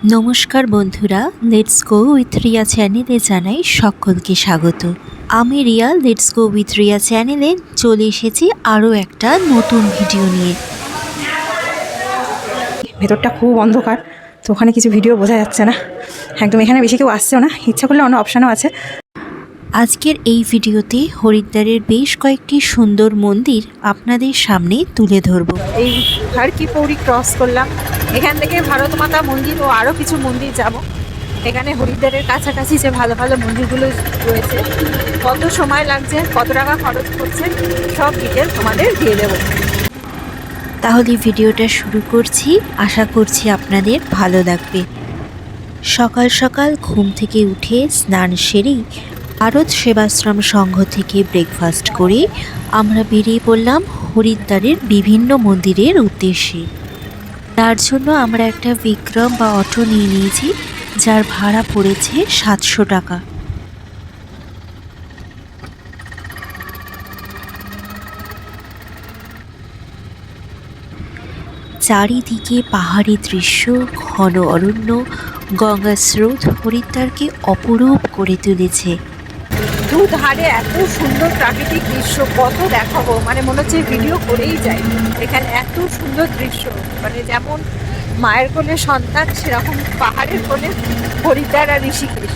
নমস্কার বন্ধুরা, let's go with Riya চ্যানেলে জানাই সকলকে স্বাগত। আমি Riya, let's go with Riya চ্যানেলে চলে এসেছি আরও একটা নতুন ভিডিও নিয়ে। ভেতরটা খুব অন্ধকার, তো ওখানে কিছু ভিডিও বোঝা যাচ্ছে না একদম। এখানে বেশি কেউ আসছেও না, ইচ্ছা করলে অন্য অপশানও আছে। আজকের এই ভিডিওতে হরিদ্বারের বেশ কয়েকটি সুন্দর মন্দির আপনাদের সামনে তুলে ধরব। এই হারকি পৌরি ক্রস করলাম, এখান থেকে ভারত মাতা মন্দির ও আরও কিছু মন্দির যাব। এখানে হরিদ্বারের কাছাকাছি যে ভালো ভালো মন্দিরগুলো রয়েছে, কত সময় লাগছে, কত টাকা খরচ করছে, সব ডিটেল তোমাদের দিয়ে দেবো। তাহলে ভিডিওটা শুরু করছি, আশা করছি আপনাদের ভালো লাগবে। সকাল সকাল ঘুম থেকে উঠে স্নান সেরেই ভারত সেবাশ্রম সংঘ থেকে ব্রেকফাস্ট করে আমরা বেরিয়ে পড়লাম হরিদ্বারের বিভিন্ন মন্দিরের উদ্দেশ্যে। তার জন্য আমরা একটা বিক্রম বা অটো নিয়ে নিয়েছি, যার ভাড়া পড়েছে 700 টাকা। চারিদিকে পাহাড়ি দৃশ্য, ঘন অরণ্য, গঙ্গা স্রোত হরিদ্বারকে অপরূপ করে তুলেছে। দুধারে এত সুন্দর প্রাকৃতিক দৃশ্য, কত দেখাবো, মানে মনে হচ্ছে ভিডিও করেই যাই। এখানে এত সুন্দর দৃশ্য, মানে যেমন মায়ের কোলে সন্তান, সেরকম পাহাড়ের কোলে হরিদ্বার আর ঋষিকেশ।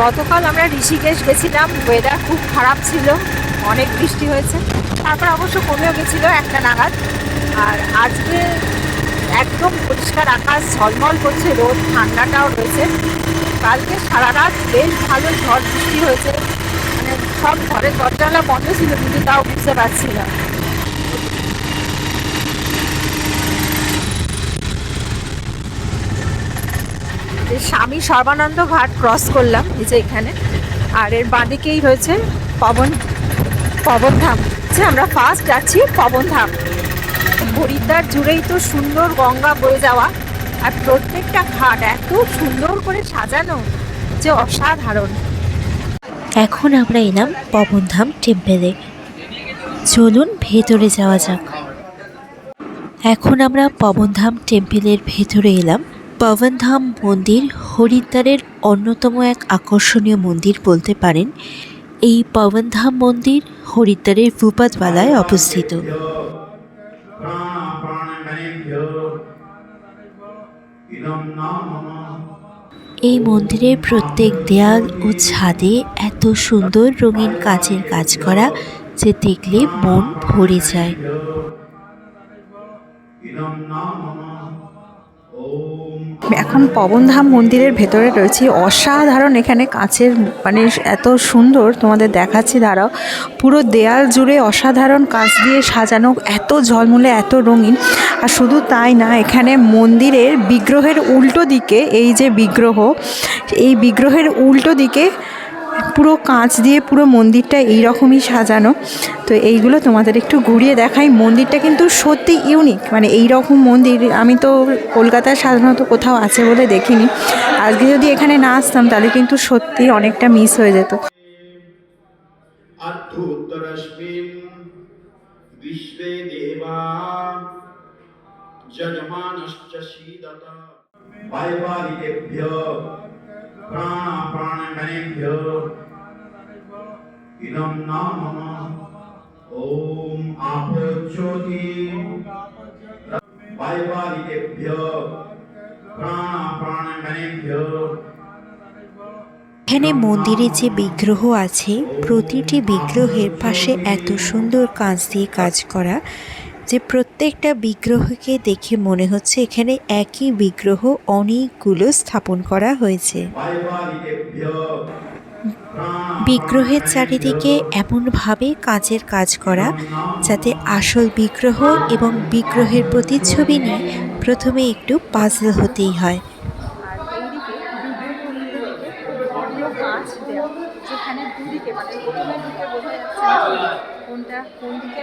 গতকাল আমরা ঋষিকেশ গেছিলাম, ওয়েদার খুব খারাপ ছিল, অনেক বৃষ্টি হয়েছে, তারপর অবশ্য কমেও গেছিলো 1টা নাগাদ। আর আজকে একদম পরিষ্কার আকাশ, ঝলমল করছে রোদ, ঠান্ডাটাও রয়েছে। কালকে সারা রাত বেশ ভালো ঝড় বৃষ্টি হয়েছে, মানে সব ঘরের দরজালা বন্ধ ছিল, কিন্তু তাও বুঝতে পারছিলাম। স্বামী সর্বানন্দ ঘাট ক্রস করলাম, এই যে এখানে। আর এর বাঁদিকেই রয়েছে পবনধাম, যে আমরা ফার্স্ট যাচ্ছি পবনধাম। হরিদ্বার জুড়েই তো সুন্দর গঙ্গা বয়ে যাওয়া, আর প্রত্যেকটা ঘাট এত সুন্দর করে সাজানো যে অসাধারণ। এখন আমরা এলাম পবনধাম টেম্পেলে। চলুন ভেতরে যাওয়া যাক। এখন আমরা পবনধাম টেম্পেলের ভেতরে এলাম। পবনধাম মন্দির হরিদ্বারের অন্যতম এক আকর্ষণীয় মন্দির বলতে পারেন। এই পবনধাম মন্দির হরিদ্বারের ভূপাতবালায় অবস্থিত। এই মন্দিরের প্রত্যেক দেয়াল ও ছাদে এত সুন্দর রঙিন কাচের কাজ করা যে দেখলে মন ভরে যায়। এখন পবনধাম মন্দিরের ভেতরে রয়েছি, অসাধারণ এখানে কাচের, মানে এত সুন্দর, তোমাদের দেখাচ্ছি দাঁড়াও। পুরো দেয়াল জুড়ে অসাধারণ কাচ দিয়ে সাজানো, এত ঝলমলে, এত রঙিন। আর শুধু তাই না, এখানে মন্দিরের বিগ্রহের উল্টো দিকে, এই যে বিগ্রহ, এই বিগ্রহের উল্টো দিকে পুরো কাঁচ দিয়ে পুরো মন্দিরটা এইরকমই সাজানো। তো এইগুলো তোমাদের একটু ঘুরিয়ে দেখাই। মন্দিরটা কিন্তু সত্যি ইউনিক, মানে এই রকম মন্দির আমি তো কলকাতায় সাধারণত কোথাও আছে বলে দেখিনি। আজকে যদি এখানে না আসতাম তাহলে কিন্তু সত্যি অনেকটা মিস হয়ে যেত। ইদম নামঃ ওম আপজ্যোতি বাইবারিকেভ্যো প্রাণাপ্রাণমণিভ্যো। এখানে মন্দিরে যে বিগ্রহ আছে, প্রতিটি বিগ্রহের পাশে এত সুন্দর কাঁচ দিয়ে কাজ করা যে প্রত্যেকটা বিগ্রহকে দেখে মনে হচ্ছে এখানে একই বিগ্রহ অনেকগুলো স্থাপন করা হয়েছে। বিগ্রহের চারিদিকে এমনভাবে কাঁচের কাজ করা যাতে আসল বিগ্রহ এবং বিগ্রহের প্রতিচ্ছবি নিয়ে প্রথমে একটু পাজল হতেই হয়। যেখানে দুদিকে, মানে প্রথমের দিকে বোঝা যাচ্ছে কোনটা কোন দিকে।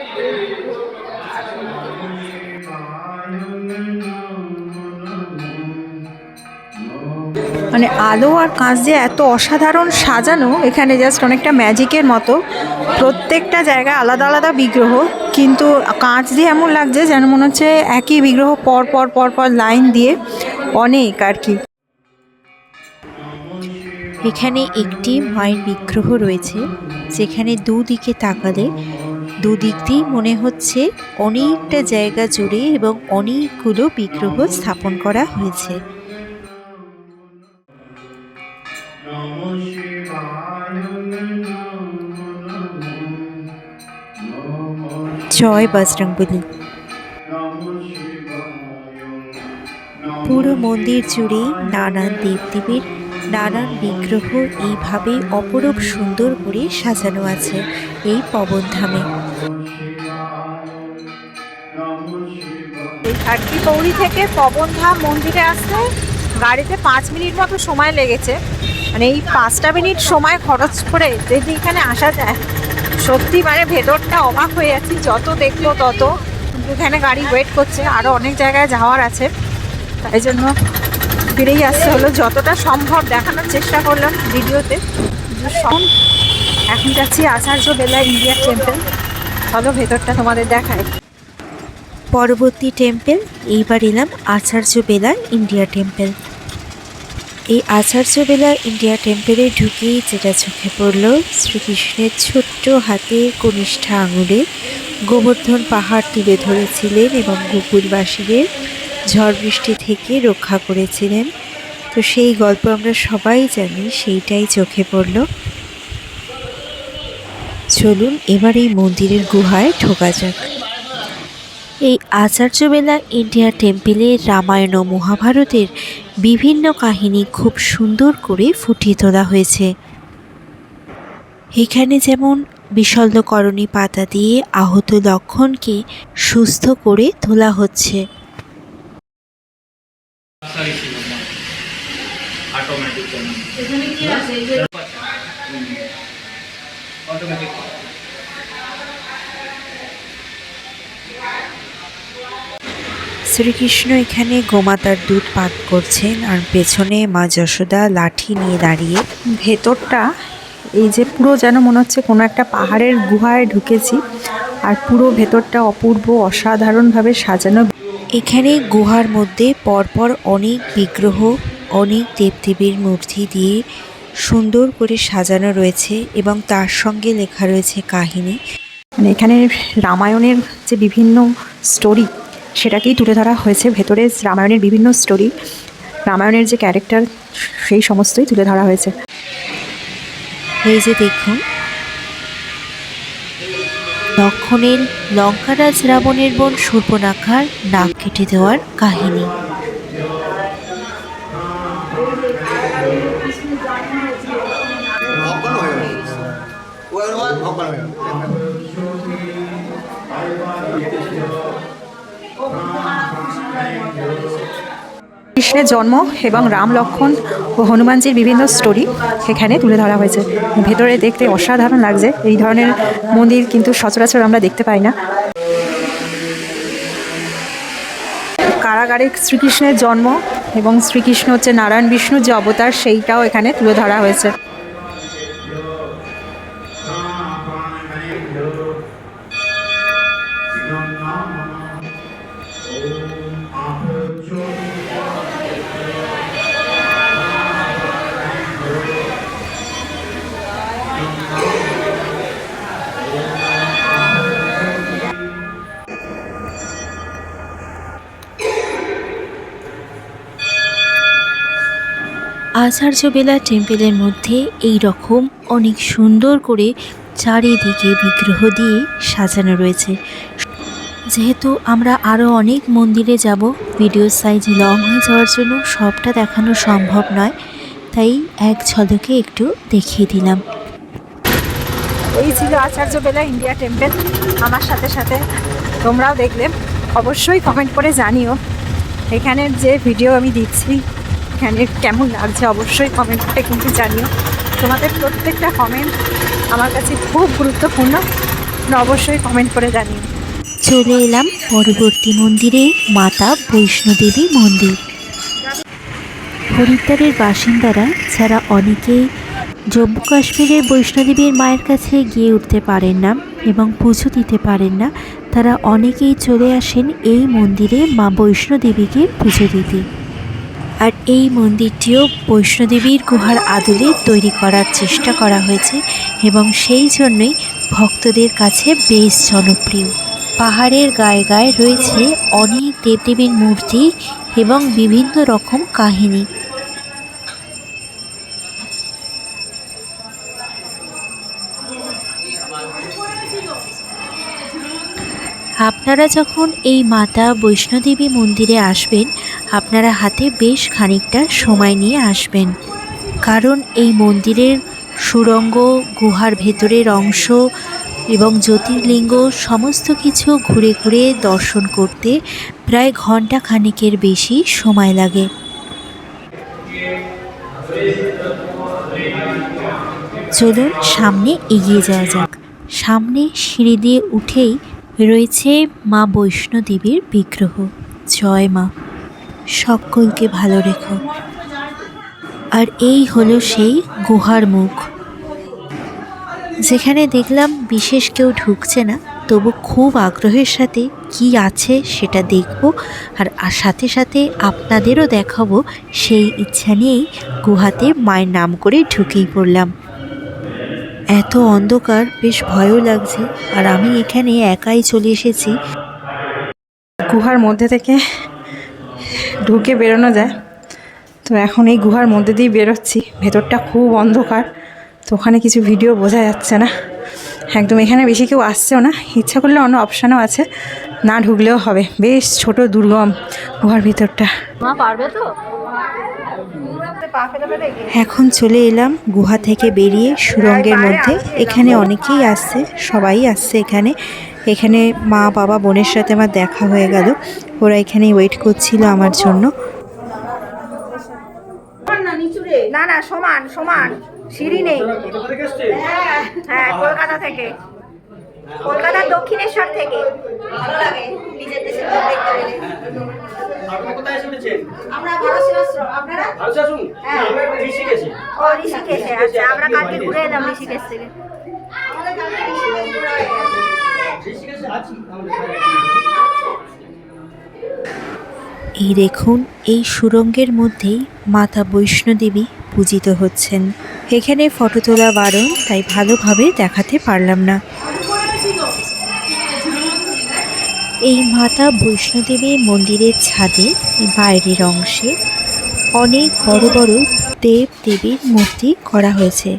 মানে আলো আর কাঁচ দিয়ে এত অসাধারণ সাজানো, এখানে জাস্ট অনেকটা ম্যাজিকের মতো। প্রত্যেকটা জায়গায় আলাদা আলাদা বিগ্রহ, কিন্তু কাঁচ দিয়ে এমন লাগছে যেন মনে হচ্ছে একই বিগ্রহ পর পর পর পর লাইন দিয়ে অনেক আর কি। এখানে একটি মায়ের বিগ্রহ রয়েছে, যেখানে দুদিকে তাকালে দুদিক দিয়েই মনে হচ্ছে অনেকটা জায়গা জুড়ে এবং অনেকগুলো বিগ্রহ স্থাপন করা হয়েছে। জয় বজরংবলী। পুরো মন্দির জুড়েই নানান দেবদেবীর নানান বিগ্রহ এইভাবে অপরূপ সুন্দর করে সাজানো আছে এই পবনধামে। এই খাটকি পৌড়ি থেকে পবনধাম মন্দিরে আসতে গাড়িতে 5 মিনিট মতো সময় লেগেছে। মানে এই 5টা মিনিট সময় খরচ করে যদি এখানে আসা যায়, সত্যি মানে ভেতরটা অবাক হয়ে যাচ্ছি। যত দেখবো তত, এখানে গাড়ি ওয়েট করছে, আরও অনেক জায়গায় যাওয়ার আছে, তাই জন্য ফিরেই আসতে হলো। যতটা সম্ভব দেখানোর চেষ্টা করলাম ভিডিওতে। এখন যাচ্ছি আচার্য বেলা ইন্ডিয়া টেম্পল। চলো ভেতরটা তোমাদের দেখায়। পরবর্তী টেম্পল এইবার এলাম আচার্য বেলা ইন্ডিয়া টেম্পল। এই আচার্য বেলা ইন্ডিয়া টেম্পলে ঢুকেই যেটা চোখে পড়ল, শ্রীকৃষ্ণের ছোট্ট হাতে কনিষ্ঠা আঙুলে গোবর্ধন পাহাড় তুলে ধরেছিলেন এবং গোকুলবাসীদের ঝড় বৃষ্টি থেকে রক্ষা করেছিলেন। তো সেই গল্প আমরা সবাই জানি, সেইটাই চোখে পড়ল। চলুন এবার এই মন্দিরের গুহায় ঢোকা যাক। এই আচার্য বেলা ইন্ডিয়া টেম্পলে রামায়ণ ও মহাভারতের বিভিন্ন কাহিনী খুব সুন্দর করে ফুটিয়ে তোলা হয়েছে। এখানে যেমন বিশল্যকরণী পাতা দিয়ে আহত লক্ষণকে সুস্থ করে তোলা হচ্ছে। শ্রীকৃষ্ণ এখানে গোমাতার দুধ পান করছেন, আর পেছনে মা যশোদা লাঠি নিয়ে দাঁড়িয়ে। ভেতরটা এই যে পুরো যেন মনে হচ্ছে কোনো একটা পাহাড়ের গুহায় ঢুকেছি, আর পুরো ভেতরটা অপূর্ব অসাধারণভাবে সাজানো। এখানে গুহার মধ্যে পরপর অনেক বিগ্রহ, অনেক দেবদেবীর মূর্তি দিয়ে সুন্দর করে সাজানো রয়েছে এবং তার সঙ্গে লেখা রয়েছে কাহিনী। মানে এখানে রামায়ণের যে বিভিন্ন স্টোরি সেটাকেই তুলে ধরা হয়েছে। ভেতরে রামায়ণের বিভিন্ন স্টোরি, রামায়ণের যে ক্যারেক্টার, সেই সমস্তই তুলে ধরা হয়েছে। এই যে দেখুন, লক্ষণের লঙ্কারাজ রাবণের বোন শূর্পণখার নাক কেটে দেওয়ার কাহিনী। কৃষ্ণের জন্ম এবং রাম লক্ষ্মণ ও হনুমানজির বিভিন্ন স্টোরি এখানে তুলে ধরা হয়েছে। ভেতরে দেখতে অসাধারণ লাগছে। এই ধরনের মন্দির কিন্তু সচরাচর আমরা দেখতে পাই না। কারাগারে শ্রীকৃষ্ণের জন্ম এবং শ্রীকৃষ্ণ হচ্ছে নারায়ণ বিষ্ণুর যে অবতার, সেইটাও এখানে তুলে ধরা হয়েছে। আচার্য বেলা টেম্পলের মধ্যে এই রকম অনেক সুন্দর করে চারিদিকে বিগ্রহ দিয়ে সাজানো রয়েছে। যেহেতু আমরা আরও অনেক মন্দিরে যাব, ভিডিও সাইজ লং হয়ে যাওয়ার জন্য সবটা দেখানো সম্ভব নয়, তাই এক ঝলকে একটু দেখিয়ে দিলাম। এই ছিল আচার্য বেলা ইন্ডিয়া টেম্পল। আমার সাথে সাথে তোমরাও দেখলে, অবশ্যই কমেন্ট করে জানিও এখানের যে ভিডিও আমি দিচ্ছি এখানে কেমন লাগছে। অবশ্যই কমেন্ট করে কিন্তু জানিও। তোমাদের প্রত্যেকটা কমেন্ট আমার কাছে খুব গুরুত্বপূর্ণ, অবশ্যই কমেন্ট করে জানিও। চলে এলাম পরবর্তী মন্দিরে, মাতা বৈষ্ণোদেবী মন্দির। হরিদ্বারের বাসিন্দারা যারা অনেকেই জম্মু কাশ্মীরের বৈষ্ণোদেবীর মায়ের কাছে গিয়ে উঠতে পারেন না এবং পুজো দিতে পারেন না, তারা অনেকেই চলে আসেন এই মন্দিরে মা বৈষ্ণোদেবীকে পুজো দিতে। আর এই মন্দিরটিও বৈষ্ণোদেবীর গুহার আদলে তৈরি করার চেষ্টা করা হয়েছে এবং সেই জন্যই ভক্তদের কাছে বেশ জনপ্রিয়। পাহাড়ের গায়ে গায়ে রয়েছে অনেক দেবদেবীর মূর্তি এবং বিভিন্ন রকম কাহিনী। আপনারা যখন এই মাতা বৈষ্ণোদেবী মন্দিরে আসবেন, আপনারা হাতে বেশ খানিকটা সময় নিয়ে আসবেন, কারণ এই মন্দিরের সুড়ঙ্গ, গুহার ভেতরের অংশ এবং জ্যোতির্লিঙ্গ সমস্ত কিছু ঘুরে ঘুরে দর্শন করতে প্রায় ঘন্টা খানেকের বেশি সময় লাগে। চলুন সামনে এগিয়ে যাওয়া যাক। সামনে সিঁড়ি দিয়ে উঠেই রয়েছে মা বৈষ্ণোদেবীর বিগ্রহ। জয় মা, সকলকে ভালো রেখো। আর এই হলো সেই গুহার মুখ, যেখানে দেখলাম বিশেষ কেউ ঢুকছে না, তবু খুব আগ্রহের সাথে কি আছে সেটা দেখব আর সাথে সাথে আপনাদেরও দেখাবো, সেই ইচ্ছা নিয়েই গুহাতে মায়ের নাম করে ঢুকেই পড়লাম। এত অন্ধকার, বেশ ভয়ও লাগছে, আর আমি এখানে একাই চলে এসেছি। গুহার মধ্যে থেকে ঢুকে বেরোনো যায়, তো এখন এই গুহার মধ্যে দিয়ে বেরোচ্ছি। ভেতরটা খুব অন্ধকার, তো ওখানে কিছু ভিডিও বোঝা যাচ্ছে না একদম। এখানে বেশি কেউ আসছেও না, ইচ্ছা করলে অন্য অপশানও আছে, না ঢুকলেও হবে। বেশ ছোট দুর্গম গুহার ভিতরটা। এখন চলে এলাম গুহা থেকে বেরিয়ে সুড়ঙ্গের মধ্যে। এখানে অনেকেই আসছে, সবাই আসছে এখানে। এখানে মা, বাবা, বোনের সাথে আমার দেখা হয়ে গেল, ওরা এখানেই ওয়েট করছিল আমার জন্য। না না, সমান সমান, সিঁড়ি নেই। হ্যাঁ, কলকাতা থেকে, কলকাতার দক্ষিণেশ্বর থেকে। ভালো লাগে নিজের দেশের লোক দেখতে পেলে। আপনারা কোথায় এসে উঠেছেন? আমরা ভারত সেবাশ্রম। আপনারা? ভারত সেবাশ্রম? হ্যাঁ, আমরা ঋষিকেশে। ও ঋষিকেশে। আচ্ছা, আমরা কালকে ঘুরে এলাম ঋষিকেশ থেকে। আমাদের কালকে ঋষিকেশে আছি আমরা। এই দেখুন, এই সুড়ঙ্গের মধ্যেই মাতা বৈষ্ণোদেবী পূজিত হচ্ছেন। এখানে ফটো তোলা বারণ, তাই ভালোভাবে দেখাতে পারলাম না। এই মাতা বৈষ্ণোদেবী মন্দিরের ছাদে বাইরের অংশে অনেক বড় বড় দেব দেবীর মূর্তি করা হয়েছে,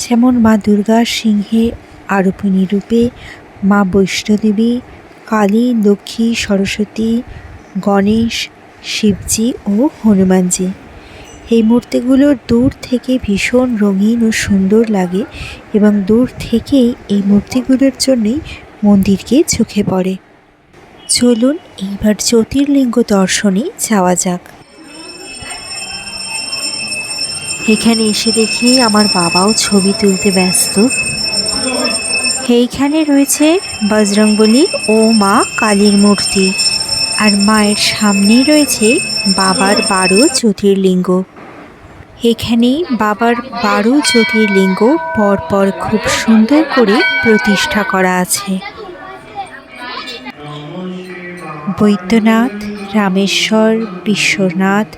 যেমন মা দুর্গা সিংহে আরোপিনী রূপে, মা বৈষ্ণোদেবী, কালী, লক্ষ্মী, সরস্বতী, গণেশ, শিবজি ও হনুমানজি। এই মূর্তিগুলো দূর থেকে ভীষণ রঙিন ও সুন্দর লাগে এবং দূর থেকেই এই মূর্তিগুলোর জন্যই মন্দিরকে চোখে পড়ে। চলুন এইবার জ্যোতির্লিঙ্গ দর্শনে যাওয়া যাক। এখানে এসে দেখি আমার বাবাও ছবি তুলতে ব্যস্ত। এইখানে রয়েছে বজরংবলী ও মা কালীর মূর্তি, আর মায়ের সামনেই রয়েছে বাবার 12 জ্যোতির্লিঙ্গ। এখানে বাবার 12 জ্যোতির্লিঙ্গ পরপর খুব সুন্দর করে প্রতিষ্ঠা করা আছে। বৈদ্যনাথ, রামেশ্বর, বিশ্বনাথ,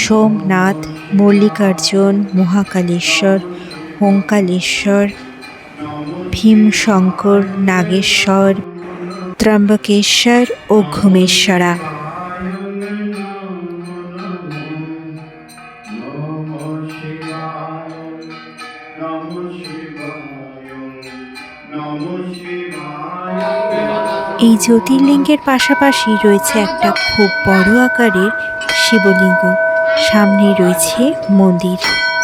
সোমনাথ, মল্লিকার্জুন, মহাকালেশ্বর, ওঙ্কালেশ্বর, ভীমশঙ্কর, নাগেশ্বর, ত্র্যম্বকেশ্বর ও ঘুমেশ্বরা। এই জ্যোতির্লিঙ্গের পাশাপাশি রয়েছে একটা খুব বড় আকারের শিবলিঙ্গ। সামনে রয়েছে মন্দির,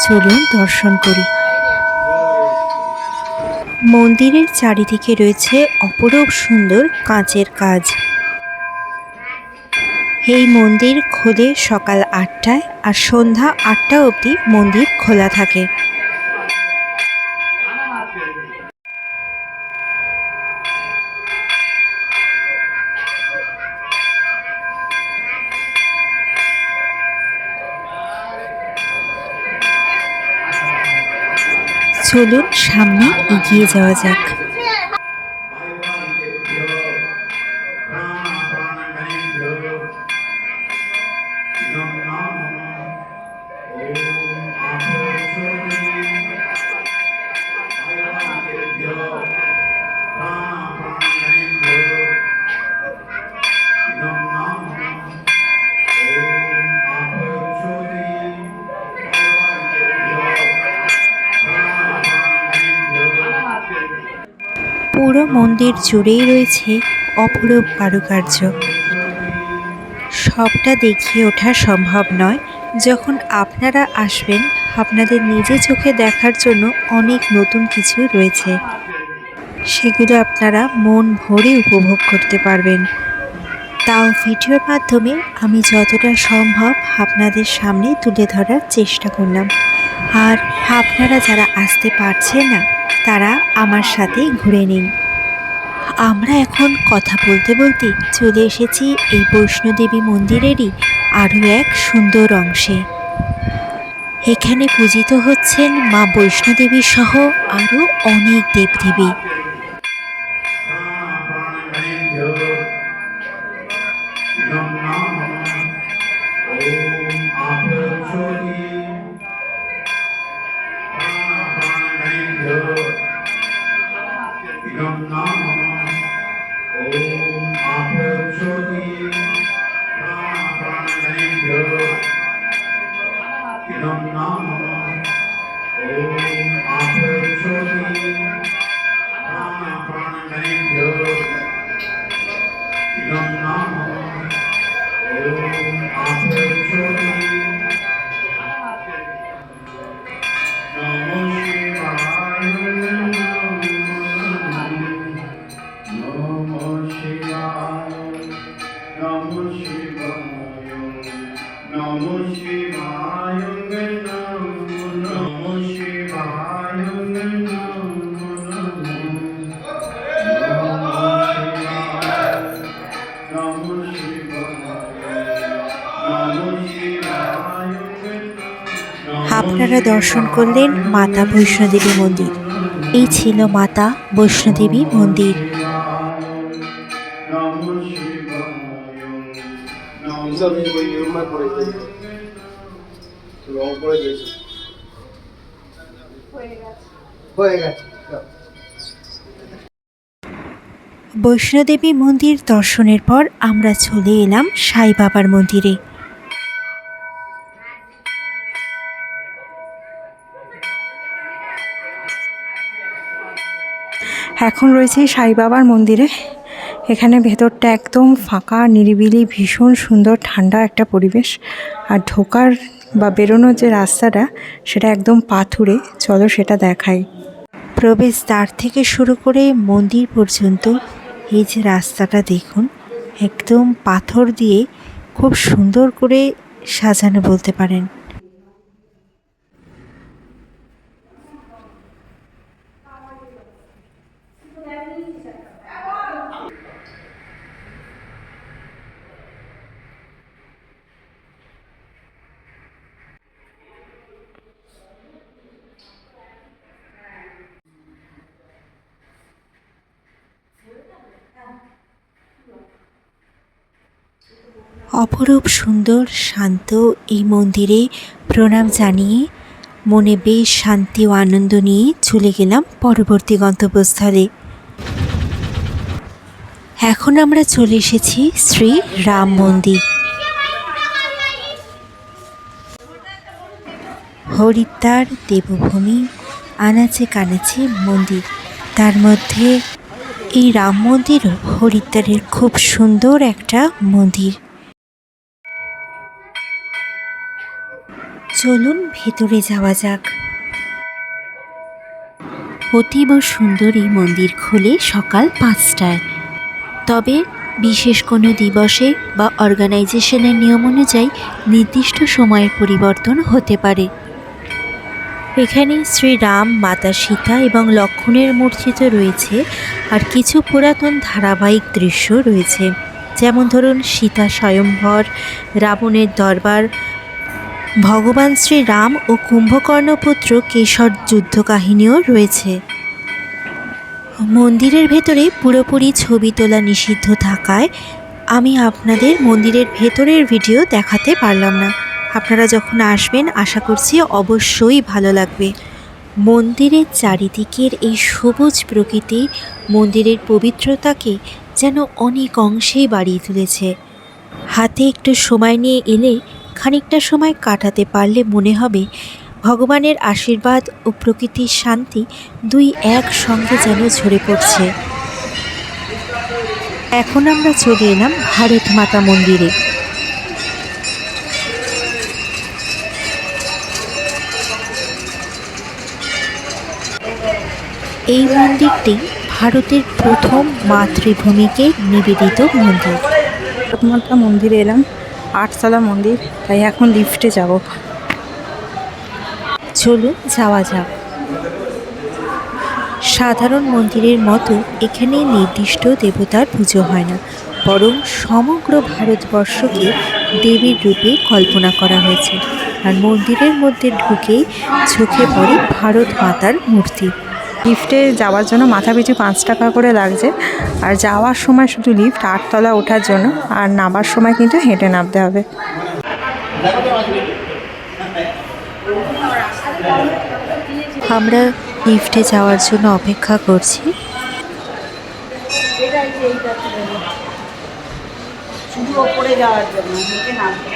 চলুন দর্শন করি। মন্দিরের চারিদিকে রয়েছে অপরূপ সুন্দর কাঁচের কাজ। এই মন্দির খোলে সকাল 8টায় আর সন্ধ্যা 8টা অবধি মন্দির খোলা থাকে। চলুন সামনে এগিয়ে যাওয়া যাক। পুরো মন্দির জুড়েই রয়েছে অপরূপ কারুকার্য। সবটা দেখিয়ে ওঠা সম্ভব নয়। যখন আপনারা আসবেন আপনাদের নিজে চোখে দেখার জন্য অনেক নতুন কিছু রয়েছে, সেগুলো আপনারা মন ভরে উপভোগ করতে পারবেন। তাও ভিডিওর মাধ্যমে আমি যতটা সম্ভব আপনাদের সামনে তুলে ধরার চেষ্টা করলাম। আর আপনারা যারা আসতে পারছেন না তারা আমার সাথে ঘুরে নিন। আমরা এখন কথা বলতে বলতে চলে এসেছি এই বৈষ্ণোদেবী মন্দিরেরই আরও এক সুন্দর অংশে। এখানে পূজিত হচ্ছেন মা বৈষ্ণোদেবী সহ আরও অনেক দেবদেবী। আপনারা দর্শন করলেন মাতা বৈষ্ণোদেবী মন্দির। এই ছিল মাতা বৈষ্ণোদেবী মন্দির। বৈষ্ণোদেবী মন্দির দর্শনের পর আমরা চলে এলাম সাই বাবার মন্দিরে। এখন রয়েছে সাই বাবার মন্দিরে। এখানে ভেতরটা একদম ফাঁকা, নিরিবিলি, ভীষণ সুন্দর ঠান্ডা একটা পরিবেশ। আর ঢোকার বা বেরোনোর যে রাস্তাটা সেটা একদম পাথুরে। চলো সেটা দেখাই। প্রবেশদ্বার থেকে শুরু করে মন্দির পর্যন্ত এই যে রাস্তাটা দেখুন, একদম পাথর দিয়ে খুব সুন্দর করে সাজানো বলতে পারেন। অপরূপ সুন্দর শান্ত এই মন্দিরে প্রণাম জানিয়ে মনে বেশ শান্তি ও আনন্দ নিয়ে চলে গেলাম পরবর্তী গন্তব্যস্থলে। এখন আমরা চলে এসেছি শ্রী রাম মন্দির। হরিদ্বার দেবভূমি, আনাচে কানাচে মন্দির, তার মধ্যে এই রাম মন্দিরও হরিদ্বারের খুব সুন্দর একটা মন্দির। চলুন ভেতরে যাওয়া যাক। অতীব সুন্দর এই মন্দির খোলে সকাল 5টায়। তবে বিশেষ কোনো দিবসে বা অর্গানাইজেশনের নিয়ম অনুযায়ী নির্দিষ্ট সময়ের পরিবর্তন হতে পারে। এখানে শ্রীরাম, মাতা সীতা এবং লক্ষ্মণের মূর্তি তো রয়েছে, আর কিছু পুরাতন ধারাবাহিক দৃশ্য রয়েছে, যেমন ধরুন সীতা স্বয়ম্বর, রাবণের দরবার, ভগবান শ্রীরাম ও কুম্ভকর্ণপুত্র কেশর যুদ্ধ কাহিনীও রয়েছে। মন্দিরের ভেতরে পুরোপুরি ছবি তোলা নিষিদ্ধ থাকায় আমি আপনাদের মন্দিরের ভেতরের ভিডিও দেখাতে পারলাম না। আপনারা যখন আসবেন আশা করছি অবশ্যই ভালো লাগবে। মন্দিরের চারিদিকের এই সবুজ প্রকৃতি মন্দিরের পবিত্রতাকে যেন অনেক অংশেই বাড়িয়ে তুলেছে। হাতে একটু সময় নিয়ে এলে খানিকটা সময় কাটাতে পারলে মনে হবে ভগবানের আশীর্বাদ ও প্রকৃতির শান্তি দুই একসঙ্গে যেন ঝরে পড়ছে। এখন আমরা চলে এলাম ভারত মাতা মন্দিরে। এই মন্দিরটি ভারতের প্রথম মাতৃভূমিকে নিবেদিত মন্দির। ভারতমাতা মন্দিরে এলাম, 8তলা মন্দির, তাই এখন লিফটে যাব। চলুন যাওয়া যাক। সাধারণ মন্দিরের মতো এখানে নির্দিষ্ট দেবতার পুজো হয় না, বরং সমগ্র ভারতবর্ষকে দেবীর রূপে কল্পনা করা হয়েছে। আর মন্দিরের মধ্যে ঢুকেই চোখে পড়ে ভারত মাতার মূর্তি। লিফটে যাওয়ার জন্য মাথা পিছু 5 টাকা করে লাগছে, আর যাওয়ার সময় শুধু লিফট 8তলা ওঠার জন্য, আর নামার সময় কিন্তু হেঁটে নামতে হবে। আমরা লিফটে যাওয়ার জন্য অপেক্ষা করছি। শুধু ওপরে যাওয়ার জন্য নিচে নামতে।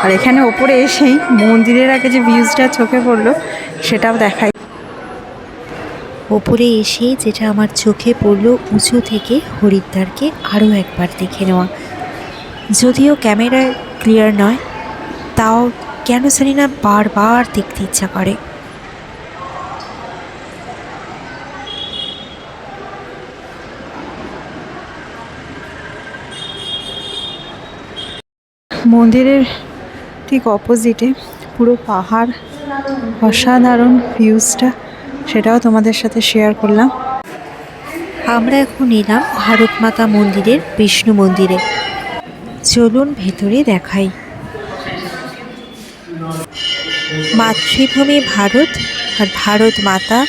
আর এখানে ওপরে এসেই মন্দিরের আগে যে ভিউজটা চোখে পড়লো সেটাও দেখাই। ওপরে এসে যেটা আমার চোখে পড়লো, উঁচু থেকে হরিদ্বারকে আরও একবার দেখে নেওয়া। যদিও ক্যামেরায় ক্লিয়ার নয়, তাও কেন জানি না বারবার দেখতে ইচ্ছা করে। মন্দিরের ঠিক অপোজিটে পুরো পাহাড়, অসাধারণ ভিউজটা, সেটাও তোমাদের সাথে শেয়ার করলাম। আমরা এখন এলাম ভারত মাতা মন্দিরের বিষ্ণু মন্দিরে। চলুন ভেতরে দেখাই। মাতৃভূমি ভারত আর ভারত মাতা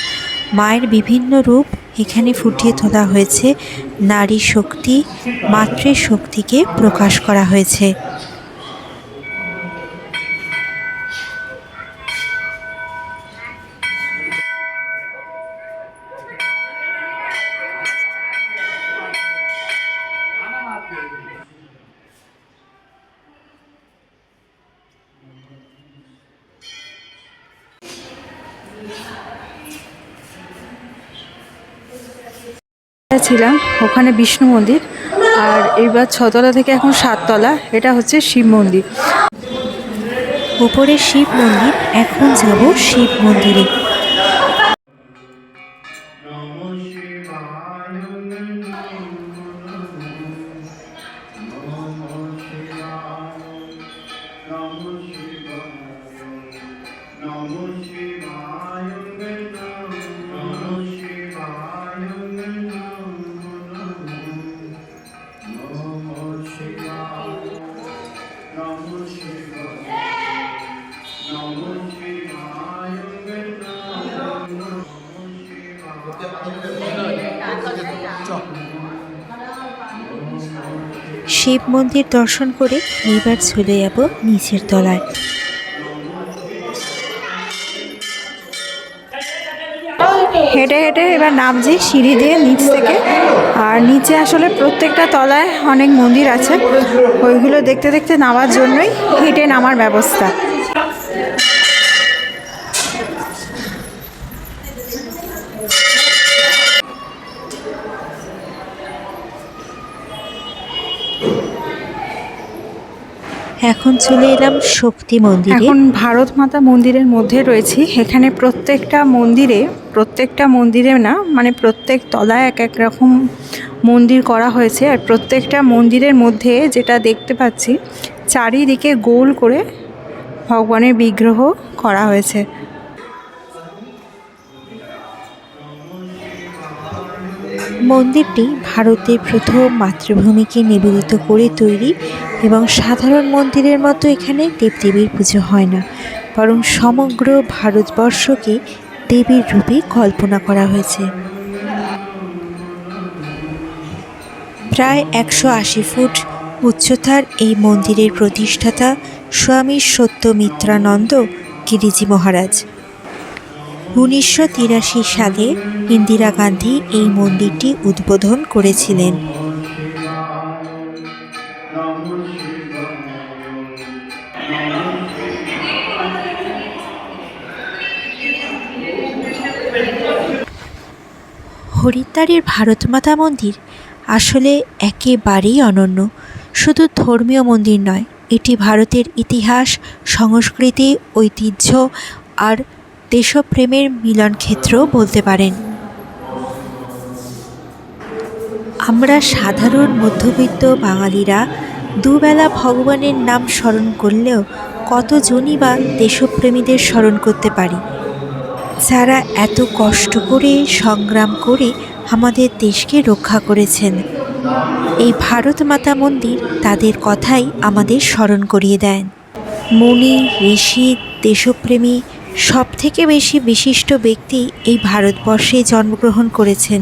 মায়ের বিভিন্ন রূপ এখানে ফুটিয়ে তোলা হয়েছে। নারী শক্তি, মাতৃশক্তিকে প্রকাশ করা হয়েছে। ছিলাম ওখানে বিষ্ণু মন্দির, আর এইবার 6তলা থেকে এখন 7তলা, এটা হচ্ছে শিব মন্দির। উপরে শিব মন্দির, এখন যাব শিব মন্দিরে। শিব মন্দির দর্শন করে এবার চলে যাব নিচের তলায়। হেঁটে হেঁটে এবার নামছি সিঁড়ি দিয়ে নিচ থেকে। আর নিচে আসলে প্রত্যেকটা তলায় অনেক মন্দির আছে, ওইগুলো দেখতে দেখতে নামার জন্যই হেঁটে নামার ব্যবস্থা। এখন চলে এলাম শক্তি মন্দিরে। এখন ভারত মাতা মন্দিরের মধ্যে রয়েছি। এখানে প্রত্যেকটা মন্দিরে প্রত্যেকটা মন্দিরে না, মানে প্রত্যেক তলায় এক এক রকম মন্দির করা হয়েছে। আর প্রত্যেকটা মন্দিরের মধ্যে যেটা দেখতে পাচ্ছি, চারিদিকে গোল করে ভগবানের বিগ্রহ করা হয়েছে। মন্দিরটি ভারতের প্রথম মাতৃভূমিকে নিবেদিত করে তৈরি এবং সাধারণ মন্দিরের মতো এখানে দেবদেবীর পুজো হয় না, বরং সমগ্র ভারতবর্ষকে দেবীর রূপে কল্পনা করা হয়েছে। প্রায় 180 ফুট উচ্চতার এই মন্দিরের প্রতিষ্ঠাতা স্বামী সত্যমিত্রানন্দ গিরিজি মহারাজ। 1983 সালে ইন্দিরা গান্ধী এই মন্দিরটি উদ্বোধন করেছিলেন। হরিদ্বারের ভারতমাতা মন্দির আসলে একেবারেই অনন্য। শুধু ধর্মীয় মন্দির নয়, এটি ভারতের ইতিহাস, সংস্কৃতি, ঐতিহ্য আর দেশপ্রেমের মিলনক্ষেত্র বলতে পারেন। আমরা সাধারণ মধ্যবিত্ত বাঙালিরা দুবেলা ভগবানের নাম স্মরণ করলেও কতজনই বা দেশপ্রেমীদের স্মরণ করতে পারি, যারা এত কষ্ট করে সংগ্রাম করে আমাদের দেশকে রক্ষা করেছেন। এই ভারত মাতা মন্দির তাদের কথাই আমাদের স্মরণ করিয়ে দেন। মুনি, ঋষি, দেশপ্রেমী সবথেকে বেশি বিশিষ্ট ব্যক্তি এই ভারতবর্ষে জন্মগ্রহণ করেছেন,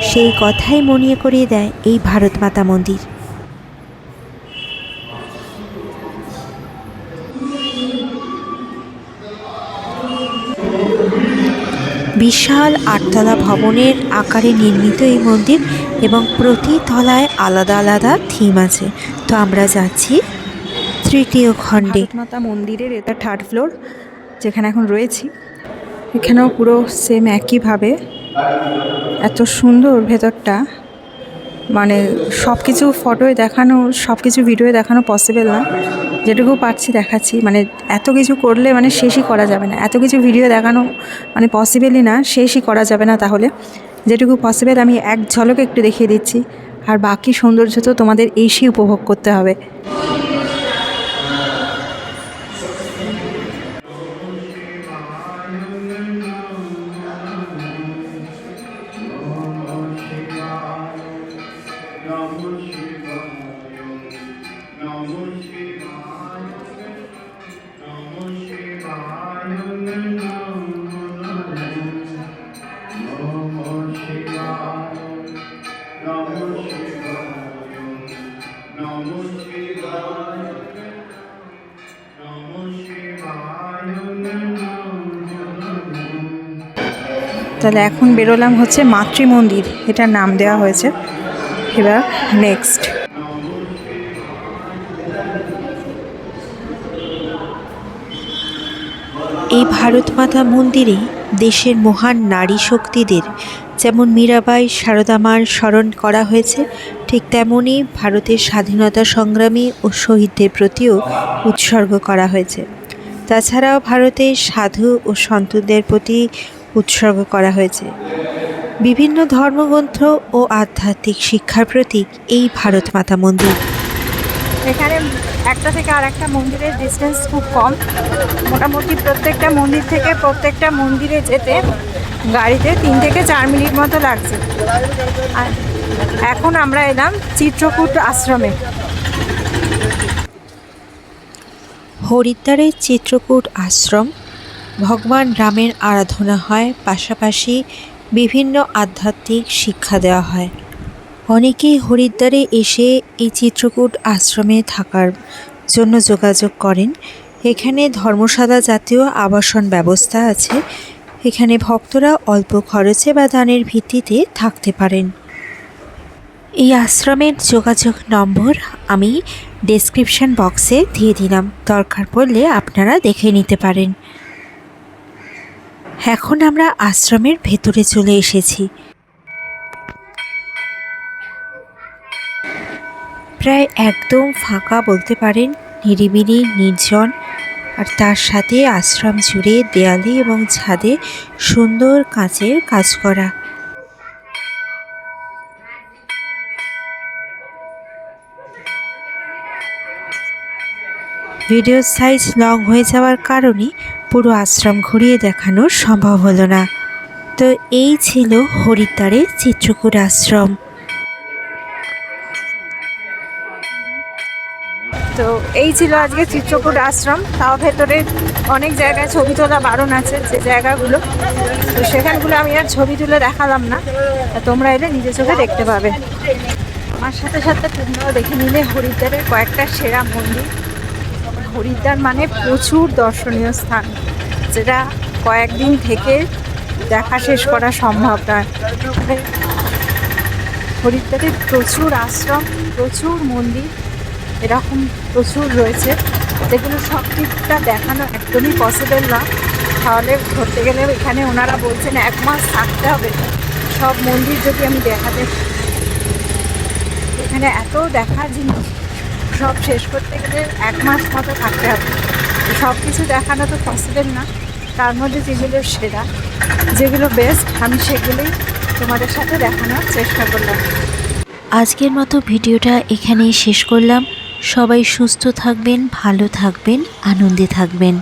সেই কথাই মনে করিয়ে দেয় এই ভারত মাতা মন্দির। বিশাল 8তলা ভবনের আকারে নির্মিত এই মন্দির এবং প্রতি তলায় আলাদা আলাদা থিম আছে। তো আমরা যাচ্ছি তৃতীয় খণ্ডে। ভারতমাতা মন্দিরের এটা 3rd ফ্লোর, যেখানে এখন রয়েছি। এখানেও পুরো সেম একইভাবে, এত সুন্দর ভেতরটা, মানে সব কিছু ফটোয় দেখানো, সব কিছু ভিডিওয়ে দেখানো পসিবল না। যেটুকু পারছি দেখাচ্ছি, মানে এত কিছু করলে মানে শেষই করা যাবে না, এত কিছু ভিডিও দেখানো মানে পসিবলই না, শেষই করা যাবে না। তাহলে যেটুকু পসিবল আমি এক ঝলকে একটু দেখিয়ে দিচ্ছি, আর বাকি সৌন্দর্য তো তোমাদের এসেই উপভোগ করতে হবে। তাহলে এখন বেরোলাম হচ্ছে মাতৃ মন্দির, এটার নাম দেওয়া হয়েছে। এবার নেক্সট এই ভারতমাতা মন্দিরে দেশের মহান নারী শক্তিদের, যেমন মীরাবাই, সারদা মার স্মরণ করা হয়েছে, ঠিক তেমনই ভারতের স্বাধীনতা সংগ্রামী ও শহীদদের প্রতিও উৎসর্গ করা হয়েছে। তাছাড়াও ভারতের সাধু ও সন্তদের প্রতি উৎসর্গ করা হয়েছে। বিভিন্ন ধর্মগ্রন্থ ও আধ্যাত্মিক শিক্ষার প্রতীক এই ভারতমাতা মন্দির। এখানে একটা থেকে আর একটা মন্দিরের ডিস্টেন্স খুব কম, মোটামুটি প্রত্যেকটা মন্দির থেকে প্রত্যেকটা মন্দিরে যেতে গাড়িতে 3 থেকে 4 মিনিট মতো লাগছে। আর এখন আমরা এলাম চিত্রকূট আশ্রমে। হরিদ্বারের চিত্রকূট আশ্রম ভগবান রামের আরাধনা হয়, পাশাপাশি বিভিন্ন আধ্যাত্মিক শিক্ষা দেওয়া হয়। অনেকেই হরিদ্বারে এসে এই চিত্রকূট আশ্রমে থাকার জন্য যোগাযোগ করেন। এখানে ধর্মশালা জাতীয় আবাসন ব্যবস্থা আছে। এখানে ভক্তরা অল্প খরচে বা দানের ভিত্তিতে থাকতে পারেন। এই আশ্রমের যোগাযোগ নম্বর আমি ডেসক্রিপশন বক্সে দিয়ে দিলাম, দরকার পড়লে আপনারা দেখে নিতে পারেন। এখন আমরা আশ্রমের ভেতরে চলে এসেছি। প্রায় একদম ফাঁকা বলতে পারেন, নিরিবিলি, নির্জন। আর তার সাথে আশ্রম জুড়ে দেয়ালে এবং ছাদে সুন্দর কাঁচের কাজ করা। ভিডিওর সাইজ লং হয়ে যাওয়ার কারণে পুরো আশ্রম ঘুরিয়ে দেখানো সম্ভব হলো না। তো এই ছিল হরিদ্বারের চিত্রকূট আশ্রম। তো এই ছিল আজকে চিত্রকূট আশ্রম। তাও ভেতরে অনেক জায়গায় ছবি তোলা বারণ আছে, যে জায়গাগুলো, তো সেখানগুলো আমি আর ছবি তুলে দেখালাম না। তোমরা এলে নিজে চোখে দেখতে পাবে। আমার সাথে সাথে তোমরাও দেখে নিলে হরিদ্বারের কয়েকটা সেরা মন্দির। হরিদ্বার মানে প্রচুর দর্শনীয় স্থান, যেটা কয়েকদিন থেকে দেখা শেষ করা সম্ভব নয়। হরিদ্বারে প্রচুর আশ্রম, প্রচুর মন্দির এরকম প্রচুর রয়েছে, যেগুলো সব দিকটা দেখানো একদমই পসিবল না। তাহলে ধরতে গেলে এখানে ওনারা বলছেন 1 মাস থাকতে হবে সব মন্দির যদি আমি দেখাতে। এখানে এত দেখার জিনিস, সব শেষ করতে গেলে 1 মাস মতো থাকতে হবে। সব কিছু দেখানো তো পসিবল না। তার মধ্যে যেগুলো সেরা, যেগুলো বেস্ট, আমি সেগুলোই তোমাদের সাথে দেখানোর চেষ্টা করলাম। আজকের মতো ভিডিওটা এখানেই শেষ করলাম। সবাই সুস্থ থাকবেন, ভালো থাকবেন, আনন্দে থাকবেন।